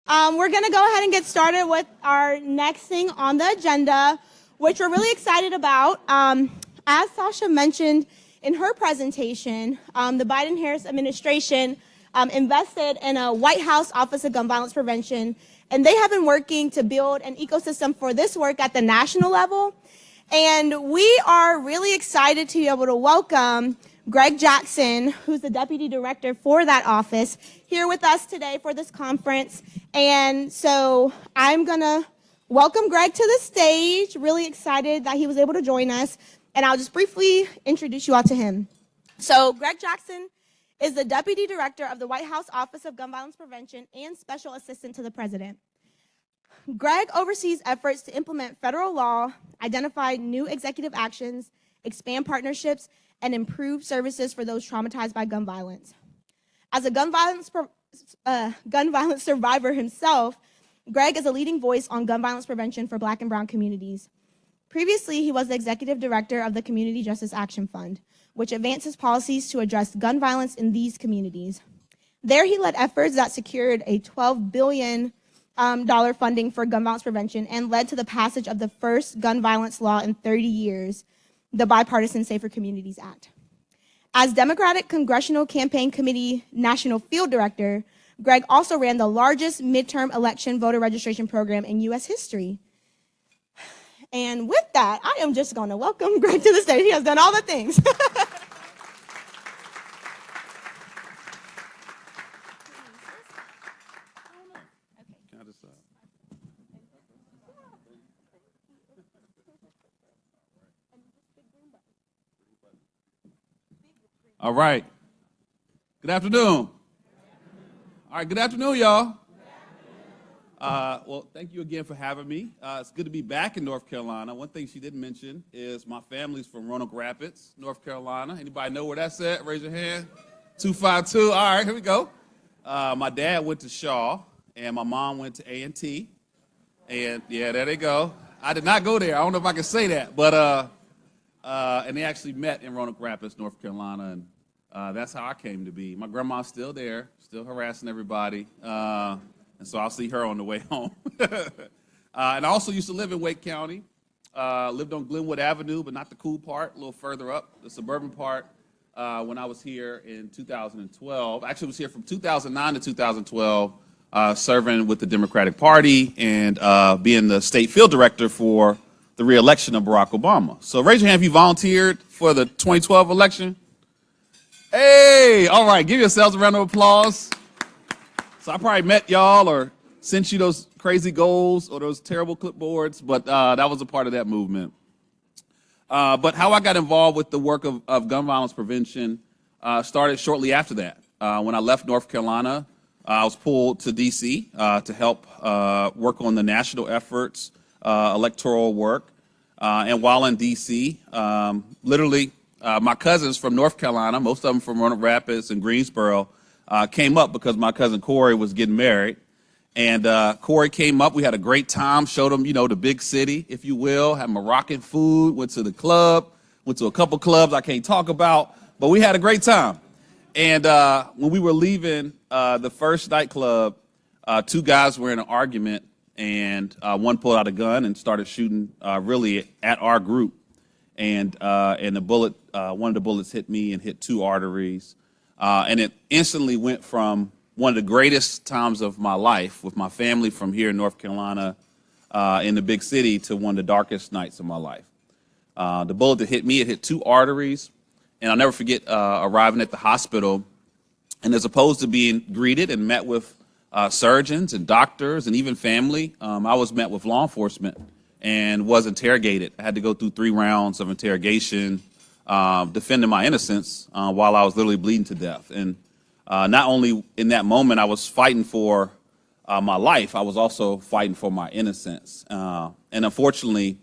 We're going to go ahead and get started with our next thing on the agenda, which we're really excited about. As Sasha mentioned in her presentation, the Biden-Harris administration invested in a White House Office of Gun Violence Prevention, and they have been working to build an ecosystem for this work at the national level. And we are really excited to be able to welcome Greg Jackson, who's the deputy director for that office, here with us today for this conference. And so I'm going to welcome Greg to the stage. Really excited that he was able to join us. And I'll just briefly introduce you all to him. So Greg Jackson is the deputy director of the White House Office of Gun Violence Prevention and special assistant to the president. Greg oversees efforts to implement federal law, identify new executive actions, expand partnerships, and improve services for those traumatized by gun violence. As a gun violence survivor himself, Greg is a leading voice on gun violence prevention for Black and Brown communities. Previously, he was the executive director of the Community Justice Action Fund, which advances policies to address gun violence in these communities. There, he led efforts that secured a $12 billion funding for gun violence prevention and led to the passage of the first gun violence law in 30 years, the Bipartisan Safer Communities Act. As Democratic Congressional Campaign Committee National Field Director, Greg also ran the largest midterm election voter registration program in U.S. history. And with that, I am just going to welcome Greg to the stage. He has done all the things. All right. Good afternoon. All right, good afternoon, y'all. Well, thank you again for having me. It's good to be back in North Carolina. One thing she didn't mention is my family's from Roanoke Rapids, North Carolina. Anybody know where that's at? Raise your hand. 252. All right, here we go. My dad went to Shaw, and my mom went to A&T. And, yeah, there they go. I did not go there. I don't know if I can say that, but and they actually met in Roanoke Rapids, North Carolina, and that's how I came to be. My grandma's still there, still harassing everybody, and so I'll see her on the way home. And I also used to live in Wake County, lived on Glenwood Avenue, but not the cool part, a little further up, the suburban part, when I was here in 2012. I actually was here from 2009 to 2012, serving with the Democratic Party and being the state field director for the re-election of Barack Obama. So raise your hand if you volunteered for the 2012 election. Hey, all right, give yourselves a round of applause. So I probably met y'all or sent you those crazy goals or those terrible clipboards, but that was a part of that movement. But how I got involved with the work of gun violence prevention started shortly after that. When I left North Carolina, I was pulled to D.C. To help work on the national efforts, electoral work. And while in D.C., literally my cousins from North Carolina, most of them from Roanoke Rapids and Greensboro, came up because my cousin Corey was getting married. And Corey came up. We had a great time, showed him, the big city, if you will, had Moroccan food, went to the club, went to a couple clubs I can't talk about, but we had a great time. And when we were leaving the first nightclub, two guys were in an argument, and one pulled out a gun and started shooting really at our group. And the bullet, one of the bullets hit me and hit two arteries. And it instantly went from one of the greatest times of my life with my family from here in North Carolina in the big city to one of the darkest nights of my life. The bullet that hit me, it hit two arteries. And I'll never forget arriving at the hospital. And as opposed to being greeted and met with surgeons and doctors and even family, I was met with law enforcement and was interrogated. I had to go through 3 rounds of interrogation, defending my innocence while I was literally bleeding to death. And not only in that moment I was fighting for my life, I was also fighting for my innocence. And unfortunately,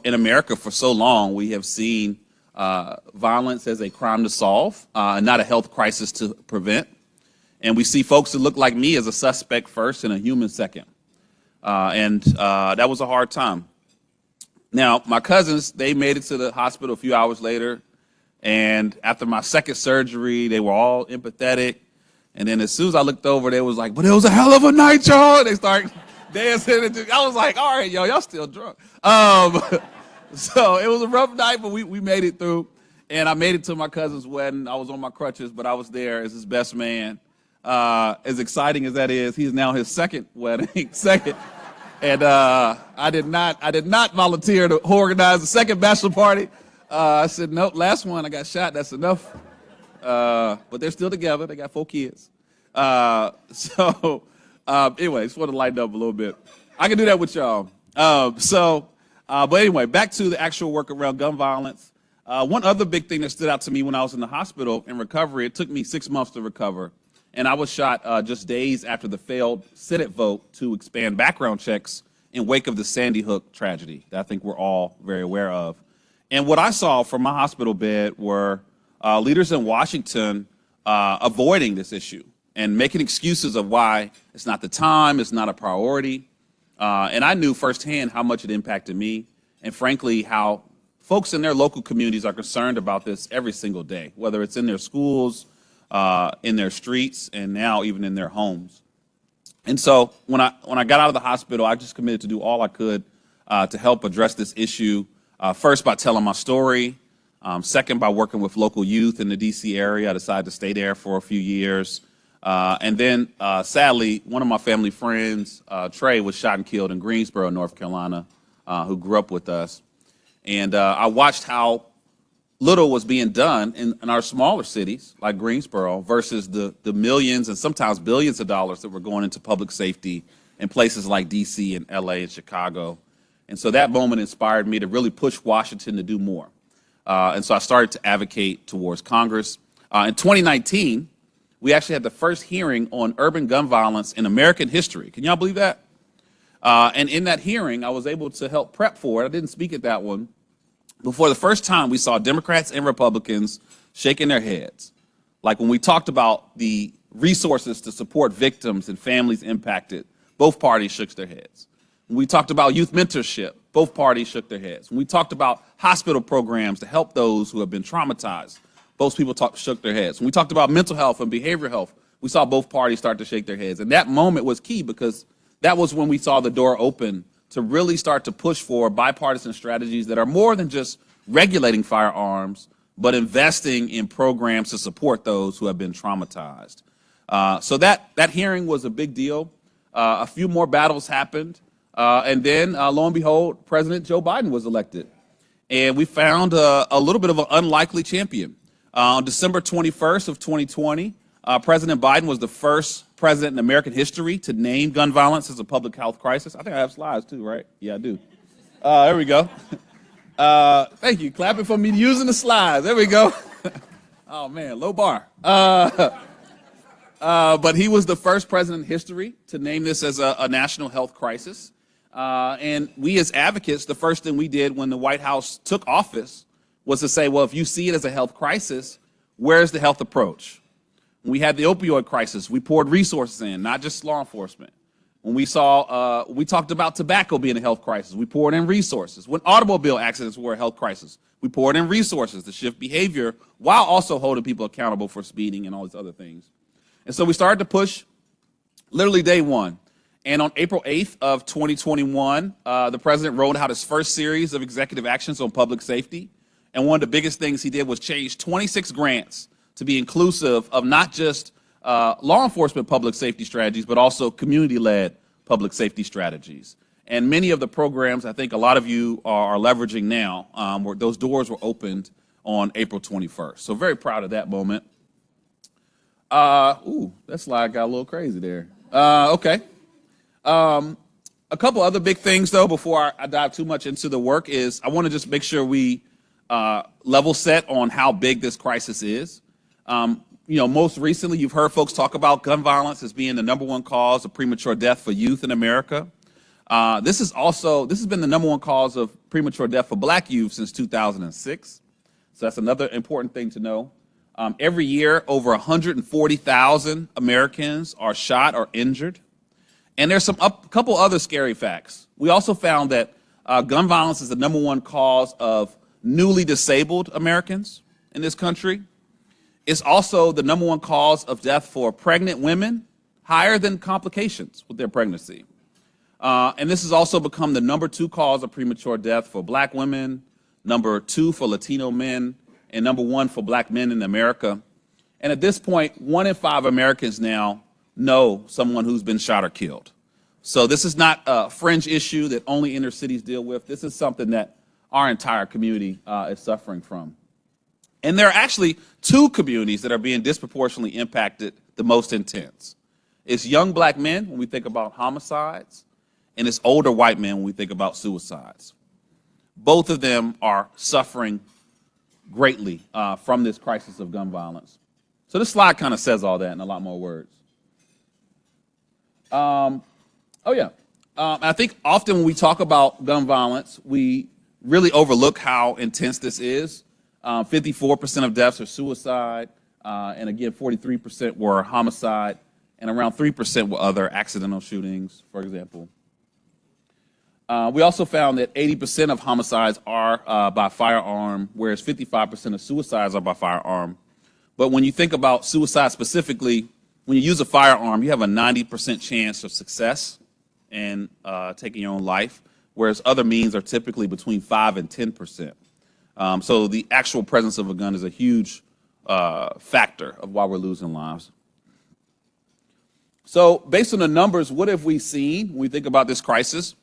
in America for so long, we have seen violence as a crime to solve, not a health crisis to prevent. And we see folks that look like me as a suspect first and a human second. And that was a hard time. Now, my cousins, they made it to the hospital a few hours later. And after my second surgery, they were all empathetic And then as soon as I looked over, they was like, but it was a hell of a night, y'all. They start dancing. I was like, all right, y'all still drunk. So it was a rough night, but we made it through. And I made it to my cousin's wedding. I was on my crutches, but I was there as his best man. As exciting as that is, he's now his second wedding, second. And I did not volunteer to organize the second bachelor party. I said, nope, last one I got shot, that's enough. But they're still together, they got 4 kids. Anyway, just want to lighten up a little bit. I can do that with y'all. But anyway, back to the actual work around gun violence. One other big thing that stood out to me when I was in the hospital in recovery, it took me 6 months to recover. And I was shot just days after the failed Senate vote to expand background checks in wake of the Sandy Hook tragedy that I think we're all very aware of. And what I saw from my hospital bed were leaders in Washington avoiding this issue and making excuses of why it's not the time, it's not a priority. And I knew firsthand how much it impacted me and frankly how folks in their local communities are concerned about this every single day, whether it's in their schools, in their streets, and now even in their homes. And so when I got out of the hospital, I just committed to do all I could to help address this issue, first by telling my story, second by working with local youth in the D.C. area. I decided to stay there for a few years. And then, sadly, one of my family friends, Trey, was shot and killed in Greensboro, North Carolina, who grew up with us. And I watched how little was being done in our smaller cities like Greensboro versus the millions and sometimes billions of dollars that were going into public safety in places like D.C. and L.A. and Chicago. And so that moment inspired me to really push Washington to do more. And so I started to advocate towards Congress. In 2019, we actually had the first hearing on urban gun violence in American history. Can y'all believe that? And in that hearing, I was able to help prep for it. I didn't speak at that one. Before the first time, we saw Democrats and Republicans shaking their heads. Like when we talked about the resources to support victims and families impacted, both parties shook their heads. When we talked about youth mentorship, both parties shook their heads. When we talked about hospital programs to help those who have been traumatized, both people shook their heads. When we talked about mental health and behavioral health, we saw both parties start to shake their heads. And that moment was key because that was when we saw the door open to really start to push for bipartisan strategies that are more than just regulating firearms, but investing in programs to support those who have been traumatized. So that hearing was a big deal. A few more battles happened. And then, lo and behold, President Joe Biden was elected. And we found a little bit of an unlikely champion. On December 21st of 2020, President Biden was the first president in American history to name gun violence as a public health crisis. I think I have slides too, right? Yeah, I do. There we go. Thank you. Clapping for me using the slides. There we go. Oh, man, low bar. But he was the first president in history to name this as a national health crisis. And we as advocates, the first thing we did when the White House took office was to say, well, if you see it as a health crisis, where's the health approach? When we had the opioid crisis, we poured resources in, not just law enforcement. When we talked about tobacco being a health crisis, we poured in resources. When automobile accidents were a health crisis, we poured in resources to shift behavior while also holding people accountable for speeding and all these other things. And so we started to push literally day one. And on April 8th of 2021, the president rolled out his first series of executive actions on public safety. And one of the biggest things he did was change 26 grants to be inclusive of not just law enforcement public safety strategies, but also community-led public safety strategies. And many of the programs I think a lot of you are leveraging now, where those doors were opened on April 21st. So very proud of that moment. That slide got a little crazy there. Okay. A couple other big things, though, before I dive too much into the work is I want to just make sure we level set on how big this crisis is. Most recently, you've heard folks talk about gun violence as being the #1 cause of premature death for youth in America. This has been the #1 cause of premature death for black youth since 2006. So that's another important thing to know. Every year, over 140,000 Americans are shot or injured. And there's a couple other scary facts. We also found that gun violence is the #1 cause of newly disabled Americans in this country. It's also the #1 cause of death for pregnant women, higher than complications with their pregnancy. And this has also become the #2 cause of premature death for black women, #2 for Latino men, and #1 for black men in America. And at this point, 1 in 5 Americans now know someone who's been shot or killed. So this is not a fringe issue that only inner cities deal with. This is something that our entire community is suffering from. And there are actually 2 communities that are being disproportionately impacted the most intense. It's young black men when we think about homicides, and it's older white men when we think about suicides. Both of them are suffering greatly from this crisis of gun violence. So this slide kind of says all that in a lot more words. I think often when we talk about gun violence, we really overlook how intense this is. 54% of deaths are suicide, and again, 43% were homicide, and around 3% were other accidental shootings, for example. We also found that 80% of homicides are by firearm, whereas 55% of suicides are by firearm. But when you think about suicide specifically, when you use a firearm, you have a 90% chance of success in taking your own life, whereas other means are typically between 5 and 10%. So the actual presence of a gun is a huge factor of why we're losing lives. So based on the numbers, what have we seen when we think about this crisis?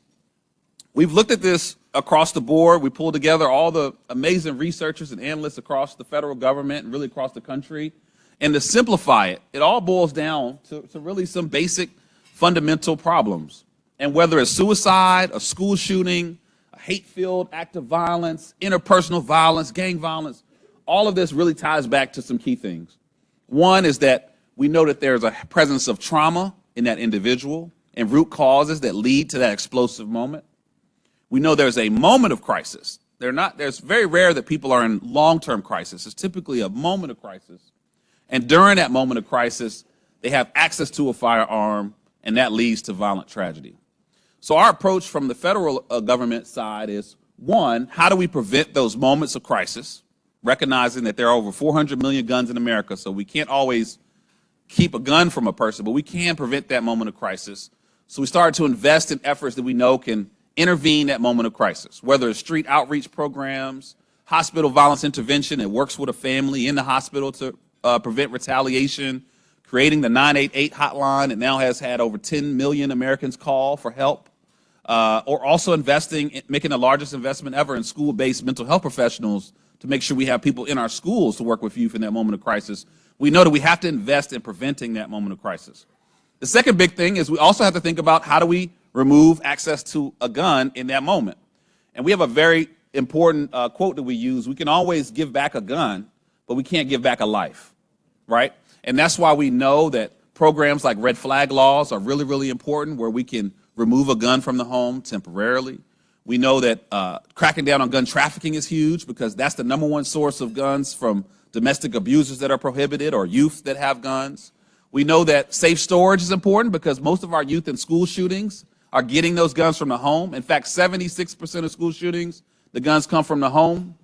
We've looked at this across the board. We pulled together all the amazing researchers and analysts across the federal government and really across the country. And to simplify it, it all boils down to really some basic fundamental problems. And whether it's suicide, a school shooting, a hate-filled act of violence, interpersonal violence, gang violence, all of this really ties back to some key things. One is that we know that there's a presence of trauma in that individual and root causes that lead to that explosive moment. We know there's a moment of crisis. There's very rare that people are in long-term crisis. It's typically a moment of crisis. And during that moment of crisis, they have access to a firearm, and that leads to violent tragedy. So our approach from the federal government side is, one, how do we prevent those moments of crisis, recognizing that there are over 400 million guns in America, so we can't always keep a gun from a person, but we can prevent that moment of crisis. So we started to invest in efforts that we know can intervene at moment of crisis, whether it's street outreach programs, hospital violence intervention that works with a family in the hospital to prevent retaliation, creating the 988 hotline that now has had over 10 million Americans call for help, or also making the largest investment ever in school-based mental health professionals to make sure we have people in our schools to work with youth in that moment of crisis. We know that we have to invest in preventing that moment of crisis. The second big thing is we also have to think about how do we remove access to a gun in that moment. And we have a very important quote that we use: we can always give back a gun, but we can't give back a life, right? And that's why we know that programs like red flag laws are really, really important, where we can remove a gun from the home temporarily. We know that cracking down on gun trafficking is huge, because that's the #1 source of guns from domestic abusers that are prohibited or youth that have guns. We know that safe storage is important, because most of our youth in school shootings are getting those guns from the home. In fact, 76% of school shootings, the guns come from the home.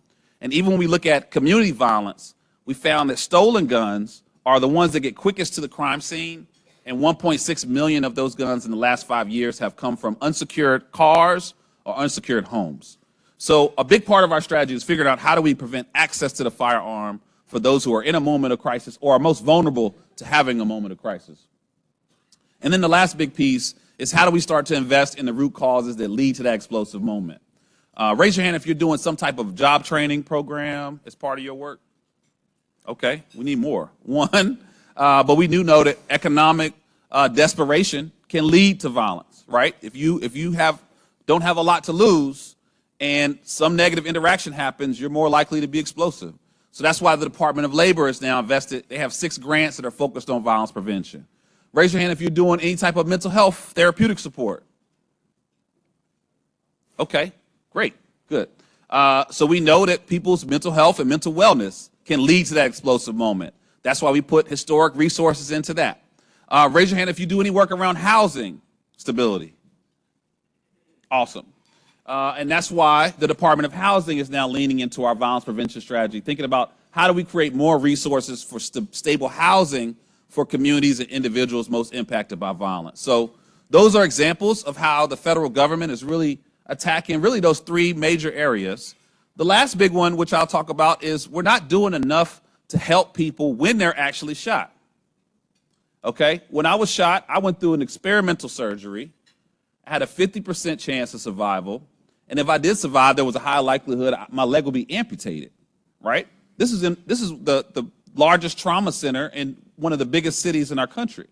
And even when we look at community violence, we found that stolen guns are the ones that get quickest to the crime scene, and 1.6 million of those guns in the last 5 years have come from unsecured cars or unsecured homes. So a big part of our strategy is figuring out how do we prevent access to the firearm for those who are in a moment of crisis or are most vulnerable to having a moment of crisis. And then the last big piece is how do we start to invest in the root causes that lead to that explosive moment. Raise your hand if you're doing some type of job training program as part of your work. Okay, we need more. One, but we do know that economic desperation can lead to violence, right? If you don't have a lot to lose and some negative interaction happens, you're more likely to be explosive. So that's why the Department of Labor is now invested. They have 6 grants that are focused on violence prevention. Raise your hand if you're doing any type of mental health therapeutic support. Okay, great, good. So we know that people's mental health and mental wellness can lead to that explosive moment. That's why we put historic resources into that. Raise your hand if you do any work around housing stability. Awesome. And that's why the Department of Housing is now leaning into our violence prevention strategy, thinking about how do we create more resources for stable housing for communities and individuals most impacted by violence? So those are examples of how the federal government is really attacking really those three major areas. The last big one, which I'll talk about, is we're not doing enough to help people when they're actually shot. Okay, when I was shot, I went through an experimental surgery. I had a 50% chance of survival. And if I did survive, there was a high likelihood my leg would be amputated, right? This is the largest trauma center in one of the biggest cities in our country.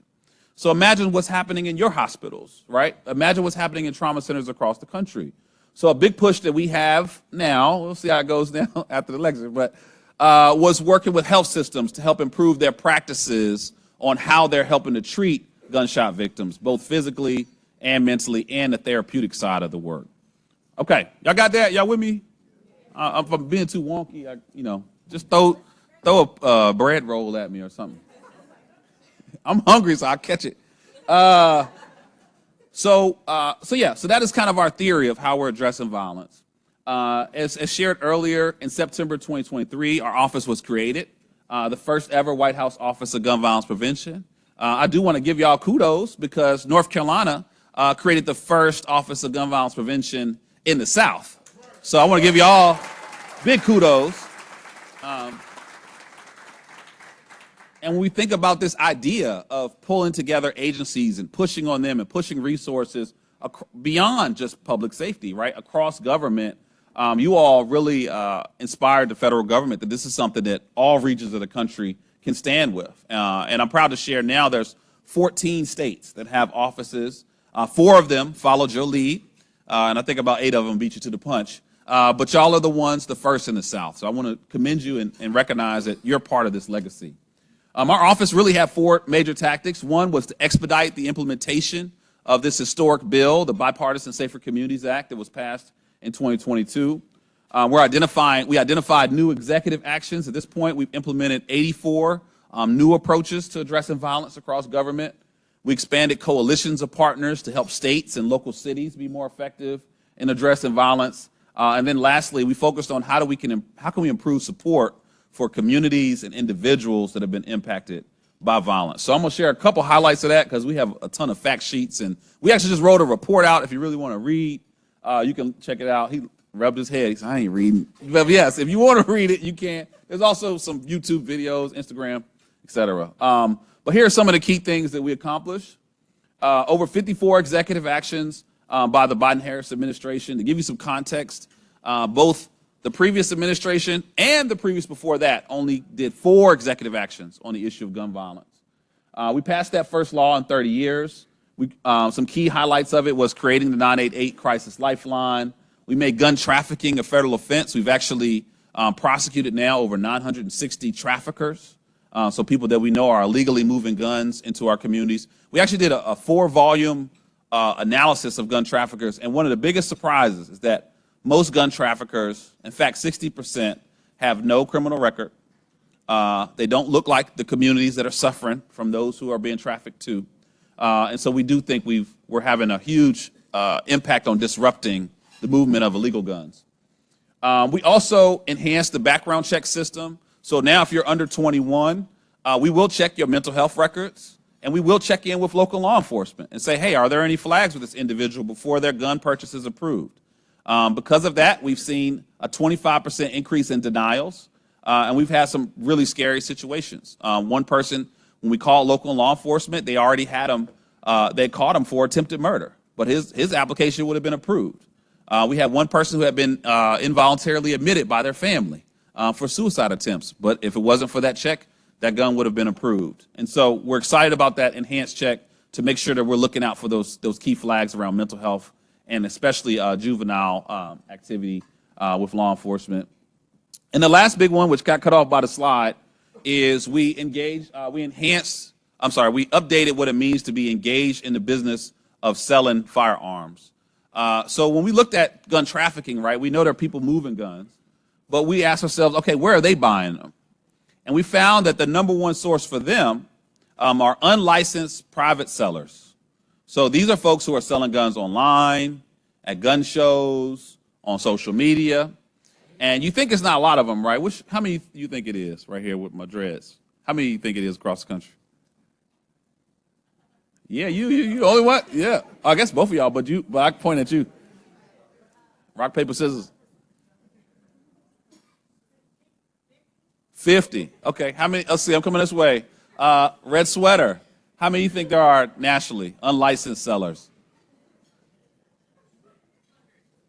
So imagine what's happening in your hospitals, right? Imagine what's happening in trauma centers across the country. So a big push that we have now, we'll see how it goes now after the election, but was working with health systems to help improve their practices on how they're helping to treat gunshot victims, both physically and mentally, and the therapeutic side of the work. Okay, y'all got that? Y'all with me? If I'm being too wonky, just throw a bread roll at me or something. I'm hungry, so I'll catch it. So that is kind of our theory of how we're addressing violence. As shared earlier, in September 2023, our office was created, the first ever White House Office of Gun Violence Prevention. I do want to give y'all kudos because North Carolina created the first Office of Gun Violence Prevention in the South. So I want to give y'all big kudos. And when we think about this idea of pulling together agencies and pushing on them and pushing resources beyond just public safety, right, across government, you all really inspired the federal government that this is something that all regions of the country can stand with. And I'm proud to share now there's 14 states that have offices. 4 of them followed your lead, and I think about 8 of them beat you to the punch. But y'all are the first in the South. So I want to commend you and recognize that you're part of this legacy. Our office really had 4 major tactics. One was to expedite the implementation of this historic bill, the Bipartisan Safer Communities Act that was passed in 2022. We identified new executive actions. At this point, we've implemented 84 new approaches to addressing violence across government. We expanded coalitions of partners to help states and local cities be more effective in addressing violence. And then lastly, we focused on how can we improve support for communities and individuals that have been impacted by violence. So I'm going to share a couple highlights of that because we have a ton of fact sheets, and we actually just wrote a report out. If you really want to read, you can check it out. He rubbed his head. He said, I ain't reading. But yes, if you want to read it, you can. There's also some YouTube videos, Instagram, etc. But here are some of the key things that we accomplished. Over 54 executive actions by the Biden-Harris administration. To give you some context, both the previous administration and the previous before that only did 4 executive actions on the issue of gun violence. We passed that first law in 30 years. Some key highlights of it was creating the 988 Crisis Lifeline. We made gun trafficking a federal offense. We've actually prosecuted now over 960 traffickers, so people that we know are illegally moving guns into our communities. We actually did a 4-volume analysis of gun traffickers, and one of the biggest surprises is that most gun traffickers, in fact 60%, have no criminal record. They don't look like the communities that are suffering from those who are being trafficked to. And so we do think we're having a huge impact on disrupting the movement of illegal guns. We also enhanced the background check system. So now if you're under 21, we will check your mental health records, and we will check in with local law enforcement and say, hey, are there any flags with this individual before their gun purchase is approved? Because of that, we've seen a 25% increase in denials, and we've had some really scary situations. One person, when we called local law enforcement, they already had him, they caught him for attempted murder, but his application would have been approved. We had one person who had been involuntarily admitted by their family for suicide attempts, but if it wasn't for that check, that gun would have been approved. And so we're excited about that enhanced check to make sure that we're looking out for those key flags around mental health and especially juvenile activity with law enforcement. And the last big one, which got cut off by the slide, is we updated what it means to be engaged in the business of selling firearms. So when we looked at gun trafficking, right, we know there are people moving guns, but we asked ourselves, okay, where are they buying them? And we found that the number one source for them are unlicensed private sellers. So these are folks who are selling guns online, at gun shows, on social media. And you think it's not a lot of them, right? How many do you think it is right here with my dreads? How many do you think it is across the country? Yeah, you the only one? Yeah. I guess both of y'all, but I can point at you. Rock, paper, scissors. 50. Okay, how many? Let's see, I'm coming this way. Red sweater. How many do you think there are nationally, unlicensed sellers?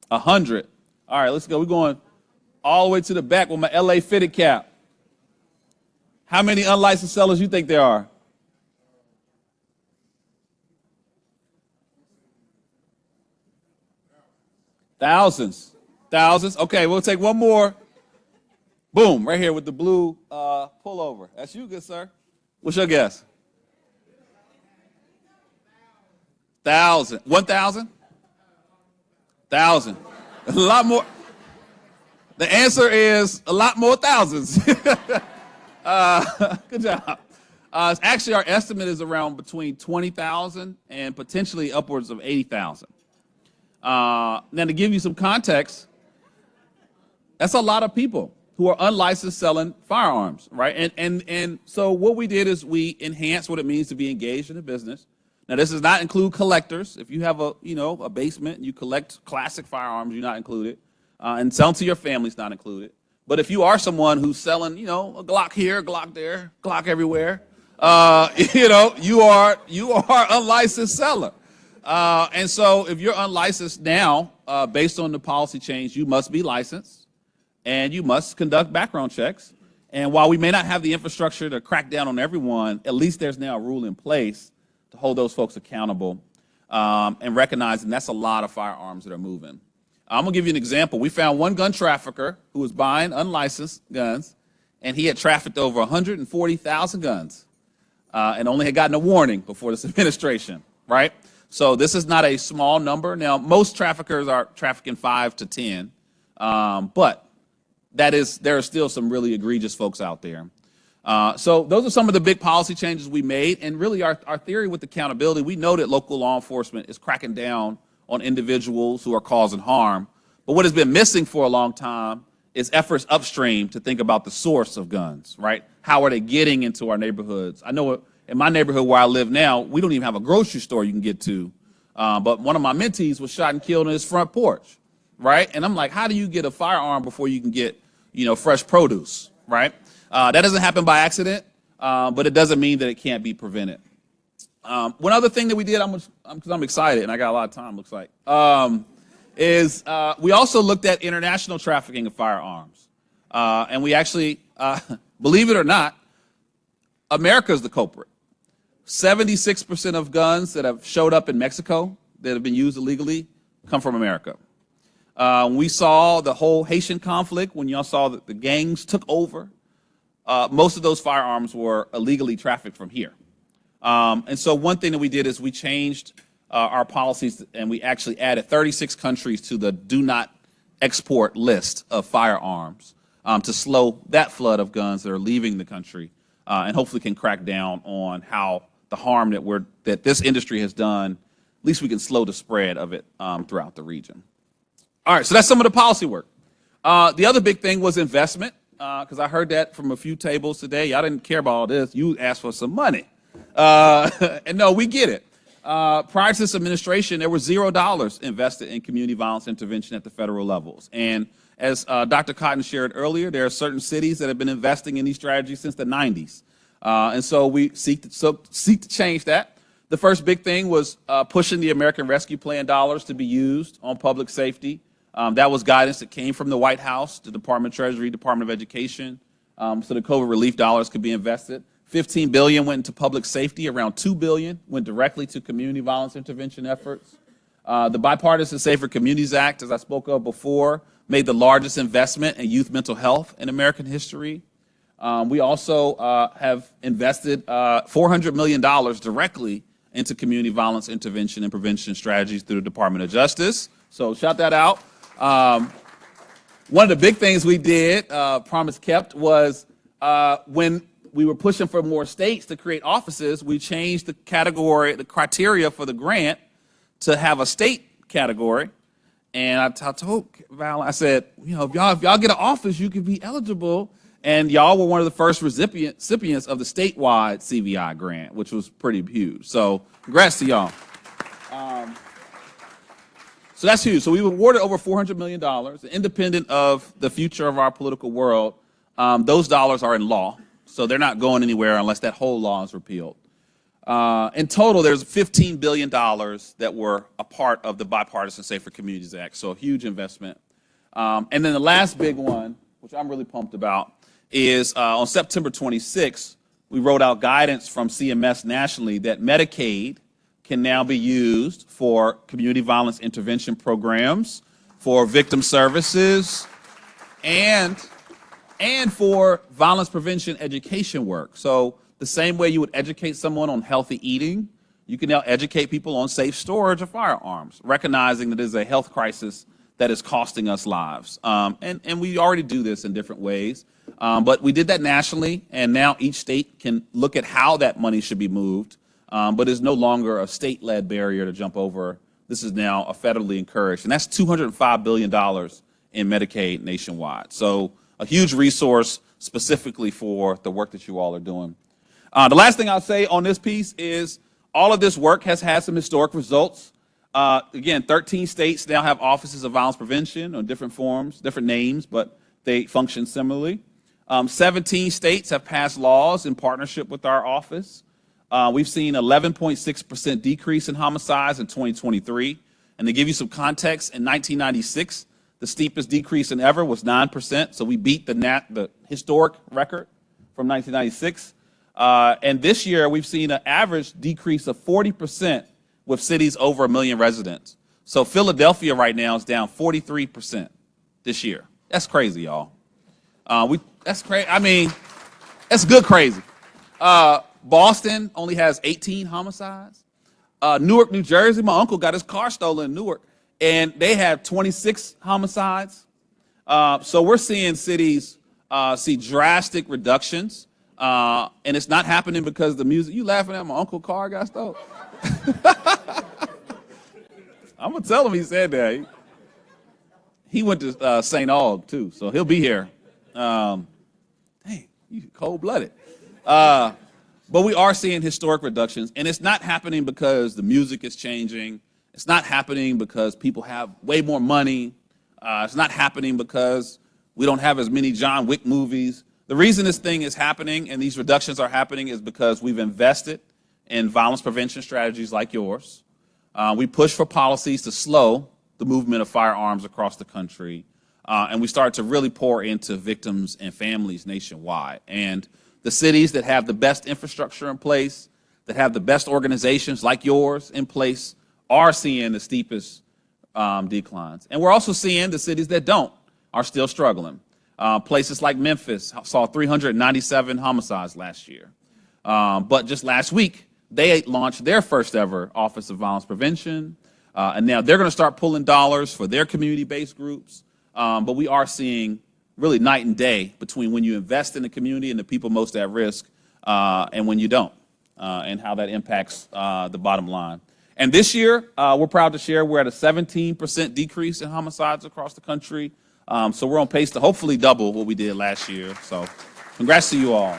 100. All right, let's go. We're going all the way to the back with my LA fitted cap. How many unlicensed sellers you think there are? Thousands. Thousands. Okay, we'll take one more. Boom, right here with the blue pullover. That's you, good sir. What's your guess? 1,000. 1,000? 1,000. A lot more. The answer is a lot more thousands. Good job. Actually, our estimate is around between 20,000 and potentially upwards of 80,000. Now, to give you some context, that's a lot of people who are unlicensed selling firearms, right? And so what we did is we enhanced what it means to be engaged in a business. Now, this does not include collectors. If you have a basement and you collect classic firearms, you're not included. And selling to your family is not included. But if you are someone who's selling, a Glock here, a Glock there, Glock everywhere, you are unlicensed seller. And so if you're unlicensed now, based on the policy change, you must be licensed and you must conduct background checks. And while we may not have the infrastructure to crack down on everyone, at least there's now a rule in place to hold those folks accountable and recognizing that's a lot of firearms that are moving. I'm going to give you an example. We found one gun trafficker who was buying unlicensed guns, and he had trafficked over 140,000 guns and only had gotten a warning before this administration, right? So this is not a small number. Now, most traffickers are trafficking 5 to 10, but there are still some really egregious folks out there. So those are some of the big policy changes we made, and really our theory with accountability, we know that local law enforcement is cracking down on individuals who are causing harm, but what has been missing for a long time is efforts upstream to think about the source of guns, right? How are they getting into our neighborhoods? I know in my neighborhood where I live now, we don't even have a grocery store you can get to, but one of my mentees was shot and killed on his front porch, right? And I'm like, how do you get a firearm before you can get, fresh produce, right? That doesn't happen by accident, but it doesn't mean that it can't be prevented. One other thing that we did, because I'm excited and I got a lot of time, looks like, is we also looked at international trafficking of firearms. And we actually, believe it or not, America is the culprit. 76% of guns that have showed up in Mexico that have been used illegally come from America. We saw the whole Haitian conflict, when y'all saw that the gangs took over, most of those firearms were illegally trafficked from here. And so one thing that we did is we changed our policies, and we actually added 36 countries to the do not export list of firearms to slow that flood of guns that are leaving the country, and hopefully can crack down on how the harm that this industry has done. At least we can slow the spread of it throughout the region. All right, so that's some of the policy work. The other big thing was investment, because I heard that from a few tables today. Y'all didn't care about all this. You asked for some money. And no, we get it. Prior to this administration, there was $0 invested in community violence intervention at the federal levels. And as Dr. Cotton shared earlier, there are certain cities that have been investing in these strategies since the 90s. And so we seek to change that. The first big thing was pushing the American Rescue Plan dollars to be used on public safety. That was guidance that came from the White House, the Department of Treasury, Department of Education, so the COVID relief dollars could be invested. $15 billion went into public safety. Around $2 billion went directly to community violence intervention efforts. The Bipartisan Safer Communities Act, as I spoke of before, made the largest investment in youth mental health in American history. We also have invested $400 million directly into community violence intervention and prevention strategies through the Department of Justice. So shout that out. One of the big things we did, promise kept, was when we were pushing for more states to create offices, we changed the criteria for the grant to have a state category. And I told Val, I said, you know, if y'all get an office, you could be eligible. And y'all were one of the first recipients of the statewide CVI grant, which was pretty huge. So congrats to y'all. So that's huge. So we awarded over $400 million, independent of the future of our political world. Those dollars are in law, so they're not going anywhere unless that whole law is repealed. In total, there's $15 billion that were a part of the Bipartisan Safer Communities Act, so a huge investment. And then the last big one, which I'm really pumped about, is on September 26th, we wrote out guidance from CMS nationally that Medicaid can now be used for community violence intervention programs, for victim services, and for violence prevention education work. So the same way you would educate someone on healthy eating, you can now educate people on safe storage of firearms, recognizing that it is a health crisis that is costing us lives. And we already do this in different ways, but we did that nationally, and now each state can look at how that money should be moved, but it's no longer a state-led barrier to jump over. This is now a federally encouraged, and that's $205 billion in Medicaid nationwide. So a huge resource specifically for the work that you all are doing. The last thing I'll say on this piece is all of this work has had some historic results. Again, 13 states now have offices of violence prevention on different forms, different names, but they function similarly. 17 states have passed laws in partnership with our office. We've seen 11.6% decrease in homicides in 2023. And to give you some context, in 1996, the steepest decrease in ever was 9%. So we beat the historic record from 1996. And this year, we've seen an average decrease of 40% with cities over 1 million residents. So Philadelphia right now is down 43% this year. That's crazy, y'all. That's crazy. I mean, that's good crazy. Boston only has 18 homicides. Newark, New Jersey, my uncle got his car stolen in Newark, and they have 26 homicides. So we're seeing cities see drastic reductions. And it's not happening because the music. You laughing at my uncle's car got stolen? I'm going to tell him he said that. He went to St. Aug, too, so he'll be here. Dang, you cold-blooded. But we are seeing historic reductions, and it's not happening because the music is changing. It's not happening because people have way more money. It's not happening because we don't have as many John Wick movies. The reason this thing is happening and these reductions are happening is because we've invested in violence prevention strategies like yours. We push for policies to slow the movement of firearms across the country. And we start to really pour into victims and families nationwide. And the cities that have the best infrastructure in place, that have the best organizations like yours in place, are seeing the steepest declines. And we're also seeing the cities that don't are still struggling. Places like Memphis saw 397 homicides last year. But just last week, they launched their first ever Office of Violence Prevention. And now they're going to start pulling dollars for their community-based groups. But we are seeing really night and day between when you invest in the community and the people most at risk and when you don't, and how that impacts the bottom line. And this year, we're proud to share we're at a 17% decrease in homicides across the country. So we're on pace to hopefully double what we did last year. So congrats to you all.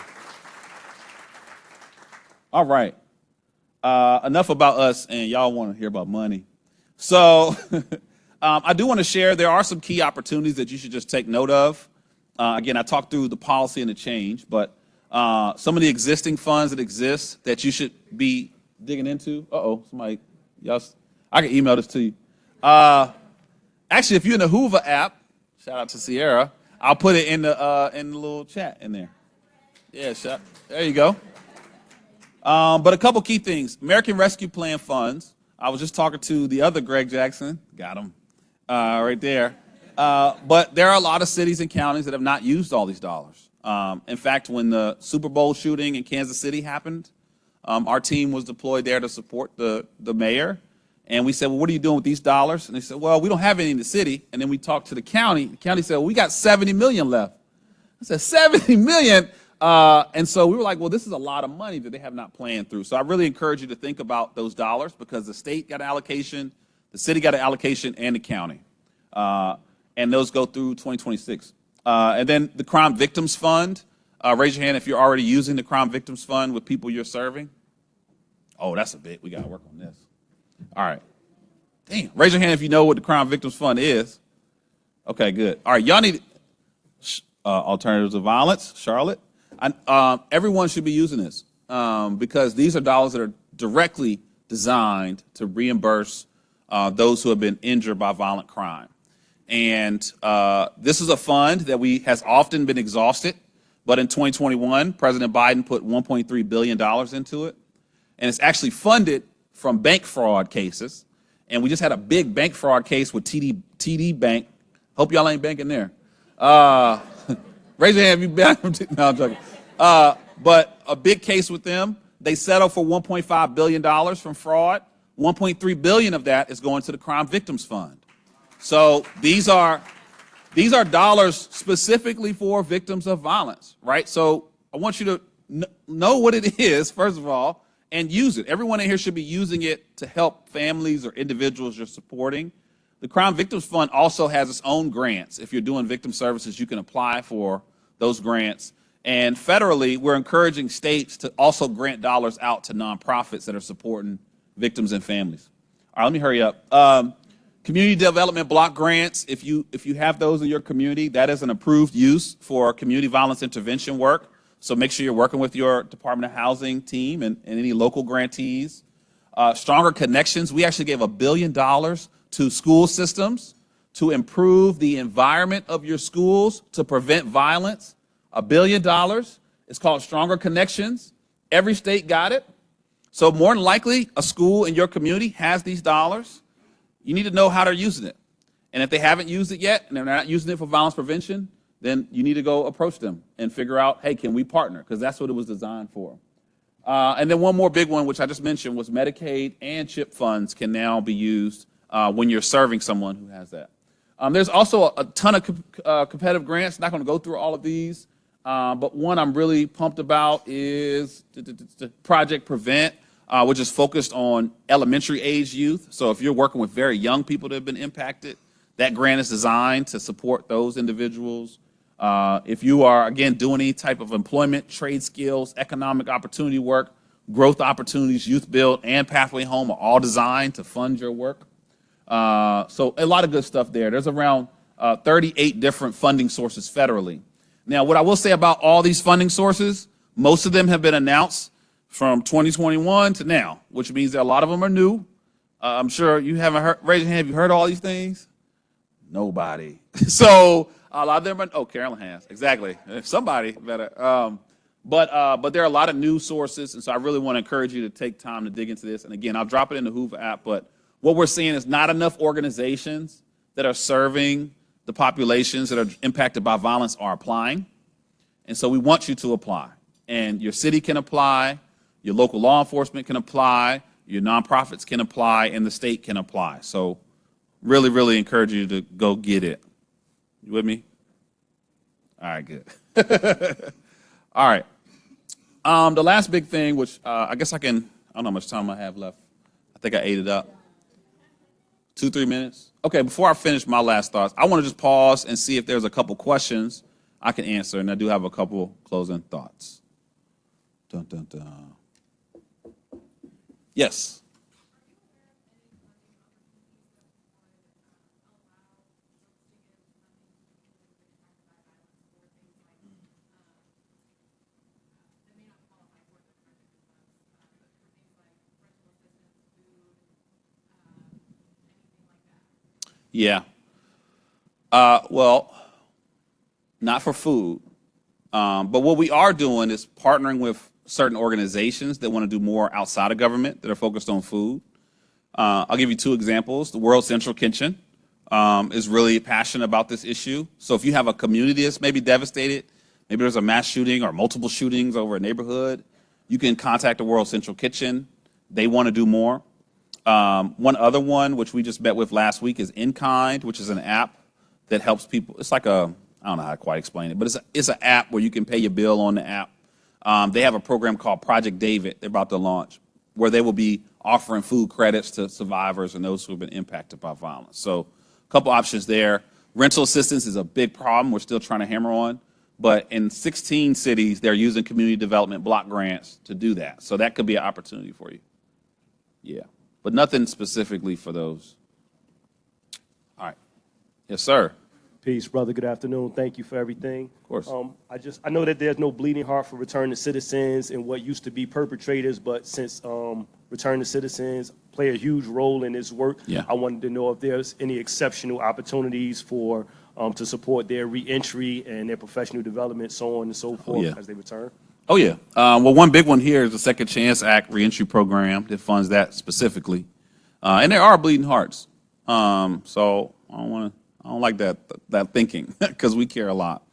All right. Enough about us, and y'all want to hear about money. So I do want to share there are some key opportunities that you should just take note of. Again, I talked through the policy and the change, but some of the existing funds that exist that you should be digging into. Somebody, I can email this to you. Actually, if you're in the Hoover app, shout out to Sierra, I'll put it in the little chat in there. Yeah, there you go. But a couple key things. American Rescue Plan funds. I was just talking to the other Greg Jackson. Got him right there. But there are a lot of cities and counties that have not used all these dollars. In fact, when the Super Bowl shooting in Kansas City happened, our team was deployed there to support the mayor. And we said, well, what are you doing with these dollars? And they said, well, we don't have any in the city. And then we talked to the county. The county said, well, we got 70 million left. I said, 70 million? And so we were like, well, this is a lot of money that they have not planned through. So I really encourage you to think about those dollars because the state got an allocation, the city got an allocation, and the county. and those go through 2026. And then the Crime Victims Fund. Raise your hand if you're already using the Crime Victims Fund with people you're serving. Oh, that's a bit. We got to work on this. All right. Damn. Raise your hand if you know what the Crime Victims Fund is. Okay, good. All right, y'all need alternatives to violence, Charlotte. Everyone should be using this because these are dollars that are directly designed to reimburse those who have been injured by violent crime. And this is a fund that has often been exhausted, but in 2021, President Biden put $1.3 billion into it. And it's actually funded from bank fraud cases. And we just had a big bank fraud case with TD Bank. Hope y'all ain't banking there. Raise your hand if you've been. No, I'm joking. But a big case with them. They settled for $1.5 billion from fraud. $1.3 billion of that is going to the Crime Victims Fund. So these are dollars specifically for victims of violence, right? So I want you to know what it is, first of all, and use it. Everyone in here should be using it to help families or individuals you're supporting. The Crime Victims Fund also has its own grants. If you're doing victim services, you can apply for those grants. And federally, we're encouraging states to also grant dollars out to nonprofits that are supporting victims and families. All right, let me hurry up. Community development block grants, if you have those in your community, that is an approved use for community violence intervention work. So make sure you're working with your Department of Housing team and any local grantees. Stronger Connections, we actually gave $1 billion to school systems to improve the environment of your schools to prevent violence. $1 billion. It's called Stronger Connections. Every state got it. So more than likely, a school in your community has these dollars. You need to know how they're using it. And if they haven't used it yet, and they're not using it for violence prevention, then you need to go approach them and figure out, hey, can we partner? Because that's what it was designed for. And then one more big one, which I just mentioned, was Medicaid and CHIP funds can now be used when you're serving someone who has that. There's also a ton of competitive grants. Not going to go through all of these, but one I'm really pumped about is Project Prevent, which is focused on elementary age youth. So if you're working with very young people that have been impacted, that grant is designed to support those individuals. If you are, again, doing any type of employment, trade skills, economic opportunity work, growth opportunities, Youth Build, and Pathway Home are all designed to fund your work. So a lot of good stuff there. There's around 38 different funding sources federally. Now, what I will say about all these funding sources, most of them have been announced from 2021 to now, which means that a lot of them are new. I'm sure you haven't heard, raise your hand, have you heard all these things? Nobody. So a lot of them are, Carolyn has, exactly. Somebody better. But there are a lot of new sources, and so I really want to encourage you to take time to dig into this. And again, I'll drop it in the Hoover app, but what we're seeing is not enough organizations that are serving the populations that are impacted by violence are applying. And so we want you to apply. And your city can apply, your local law enforcement can apply, your nonprofits can apply, and the state can apply. So really, really encourage you to go get it. You with me? All right, good. All right. The last big thing, which I guess I don't know how much time I have left. I think I ate it up. 2-3 minutes? Okay, before I finish my last thoughts, I want to just pause and see if there's a couple questions I can answer, and I do have a couple closing thoughts. Dun, dun, dun. Yes. Yeah. Well, not for food. But what we are doing is partnering with certain organizations that want to do more outside of government that are focused on food. I'll give you 2 examples. The World Central Kitchen is really passionate about this issue. So if you have a community that's maybe devastated, maybe there's a mass shooting or multiple shootings over a neighborhood, you can contact the World Central Kitchen. They want to do more. One other one, which we just met with last week, is In Kind, which is an app that helps people. It's like I don't know how to quite explain it, but it's an app where you can pay your bill on the app. They have a program called Project David they're about to launch, where they will be offering food credits to survivors and those who have been impacted by violence. So a couple options there. Rental assistance is a big problem we're still trying to hammer on. But in 16 cities, they're using community development block grants to do that. So that could be an opportunity for you. Yeah, but nothing specifically for those. All right. Yes, sir. Peace, brother. Good afternoon. Thank you for everything. Of course. I know that there's no bleeding heart for return to citizens and what used to be perpetrators, but since return to citizens play a huge role in this work, Yeah. I wanted to know if there's any exceptional opportunities for to support their reentry and their professional development, so on and so forth, yeah. as they return. Oh, yeah. Well, one big one here is the Second Chance Act reentry program that funds that specifically. And there are bleeding hearts. So I don't like that thinking because we care a lot.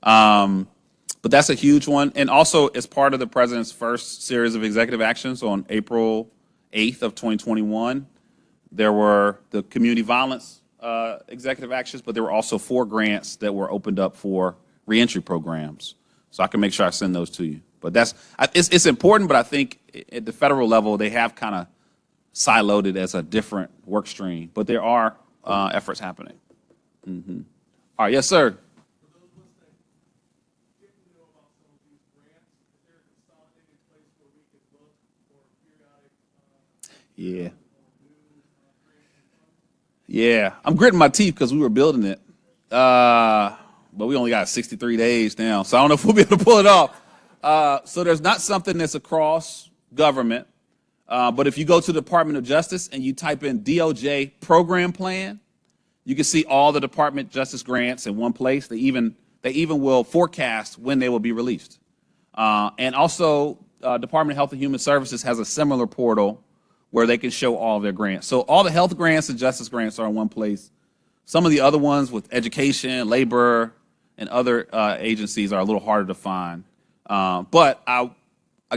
But that's a huge one. And also, as part of the president's first series of executive actions on April 8th of 2021, there were the community violence executive actions, but there were also 4 grants that were opened up for reentry programs. So I can make sure I send those to you. But it's important, but I think at the federal level, they have kind of siloed it as a different work stream. But there are efforts happening. Mm-hmm. All right, yes, sir. Yeah. Yeah, I'm gritting my teeth because we were building it. But we only got 63 days now, so I don't know if we'll be able to pull it off. So there's not something that's across government. But if you go to the Department of Justice and you type in DOJ program plan, you can see all the Department of Justice grants in one place. They even will forecast when they will be released. And also, Department of Health and Human Services has a similar portal where they can show all of their grants. So all the health grants and justice grants are in one place. Some of the other ones with education, labor, and other agencies are a little harder to find. But I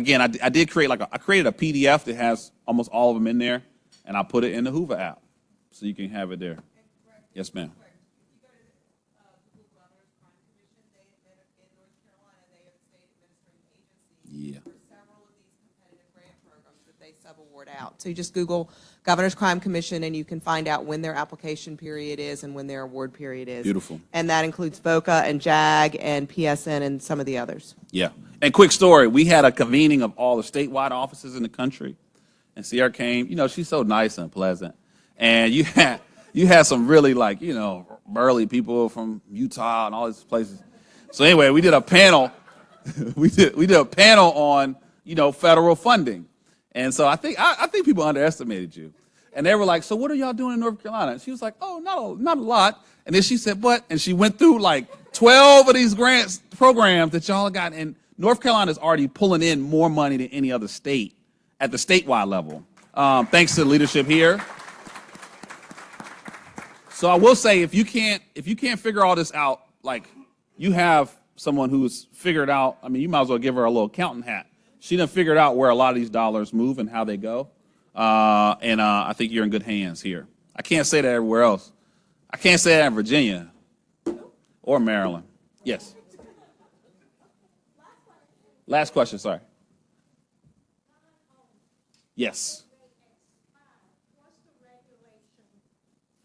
did create I created a PDF that has almost all of them in there, and I put it in the Hoover app, so you can have it there. Yes, ma'am. Yeah. Subaward out. So you just Google Governor's Crime Commission and you can find out when their application period is and when their award period is. Beautiful. And that includes VOCA and JAG and PSN and some of the others. Yeah. And quick story, we had a convening of all the statewide offices in the country. And Sierra came, she's so nice and pleasant. And you had some really burly people from Utah and all these places. So anyway, we did a panel. we did a panel on, federal funding. And so I think people underestimated you. And they were like, so what are y'all doing in North Carolina? And she was like, oh, not a lot. And then she said, what? And she went through 12 of these grants programs that y'all got. And North Carolina is already pulling in more money than any other state at the statewide level, thanks to the leadership here. So I will say, if you can't figure all this out, you have someone who's figured out, you might as well give her a little accountant hat. She done figured out where a lot of these dollars move and how they go. And I think you're in good hands here. I can't say that everywhere else. I can't say that in Virginia or Maryland. Yes. Last question, sorry. Yes. What's the regulation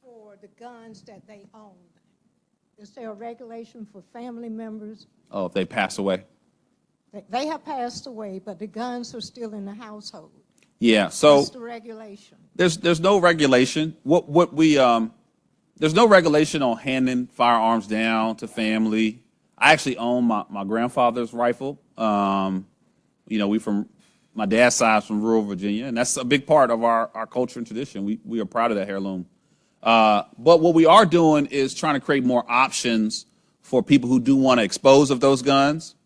for the guns that they own? Is there a regulation for family members? Oh, if they pass away. They have passed away, but the guns are still in the household. Yeah. So what's the regulation? There's no regulation. There's no regulation on handing firearms down to family. I actually own my grandfather's rifle. We from my dad's side from rural Virginia, and that's a big part of our culture and tradition. We are proud of that heirloom. But what we are doing is trying to create more options for people who do want to dispose of those guns.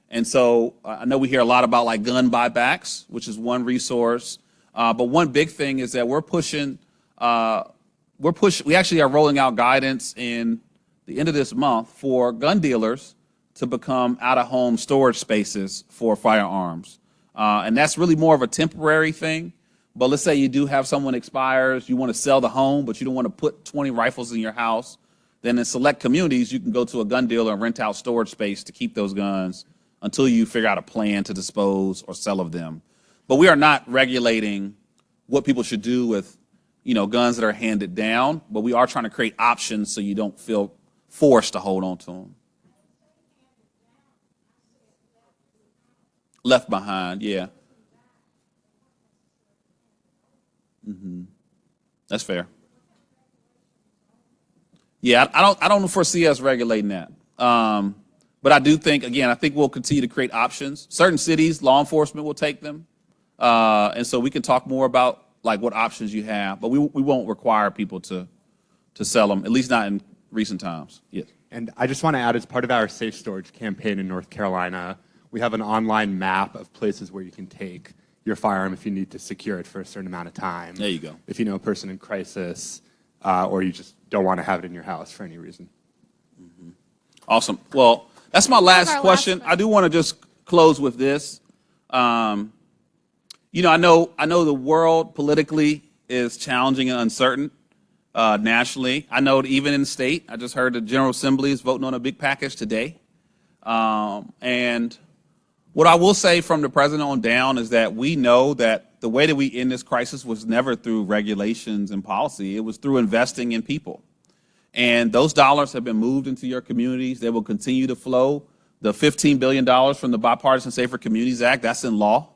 And so I know we hear a lot about gun buybacks, which is one resource. But one big thing is that we actually are rolling out guidance in the end of this month for gun dealers to become out-of-home storage spaces for firearms. And that's really more of a temporary thing. But let's say you do have someone expires, you want to sell the home, but you don't want to put 20 rifles in your house. Then in select communities, you can go to a gun dealer and rent out storage space to keep those guns until you figure out a plan to dispose or sell of them. But we are not regulating what people should do with guns that are handed down, but we are trying to create options so you don't feel forced to hold on to them. Left behind, yeah. That's fair. Yeah, I don't foresee us regulating that. But I do think, again, I think we'll continue to create options. Certain cities, law enforcement will take them. And so we can talk more about like what options you have, but we won't require people to sell them, at least not in recent times. Yes. And I just want to add, as part of our safe storage campaign in North Carolina, we have an online map of places where you can take your firearm if you need to secure it for a certain amount of time. There you go. If you know a person in crisis, or you just don't want to have it in your house for any reason. Awesome. Well, that's my last our question. last I do want to just close with this. I know the world politically is challenging and uncertain nationally. I know that even in the state, I just heard the General Assembly is voting on a big package today. And what I will say from the president on down is that we know that the way that we end this crisis was never through regulations and policy. It was through investing in people. And those dollars have been moved into your communities. They will continue to flow. The $15 billion from the Bipartisan Safer Communities Act, that's in law.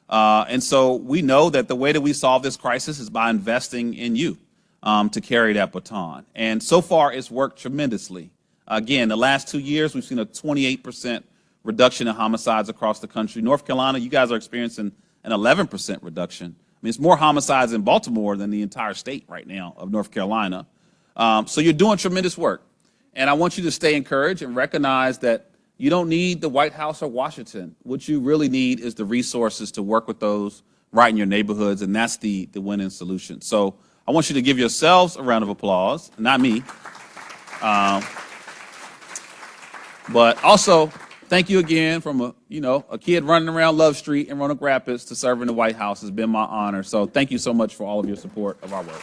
And so we know that the way that we solve this crisis is by investing in you to carry that baton. And so far, it's worked tremendously. Again, the last 2 years, we've seen a 28% reduction in homicides across the country. North Carolina, you guys are experiencing an 11% reduction. I mean, it's more homicides in Baltimore than the entire state right now of North Carolina. So you're doing tremendous work. And I want you to stay encouraged and recognize that you don't need the White House or Washington. What you really need is the resources to work with those right in your neighborhoods, and that's the winning solution. So I want you to give yourselves a round of applause, not me. But also, thank you again from a kid running around Love Street in Roanoke Rapids to serving the White House. It's been my honor. So thank you so much for all of your support of our work.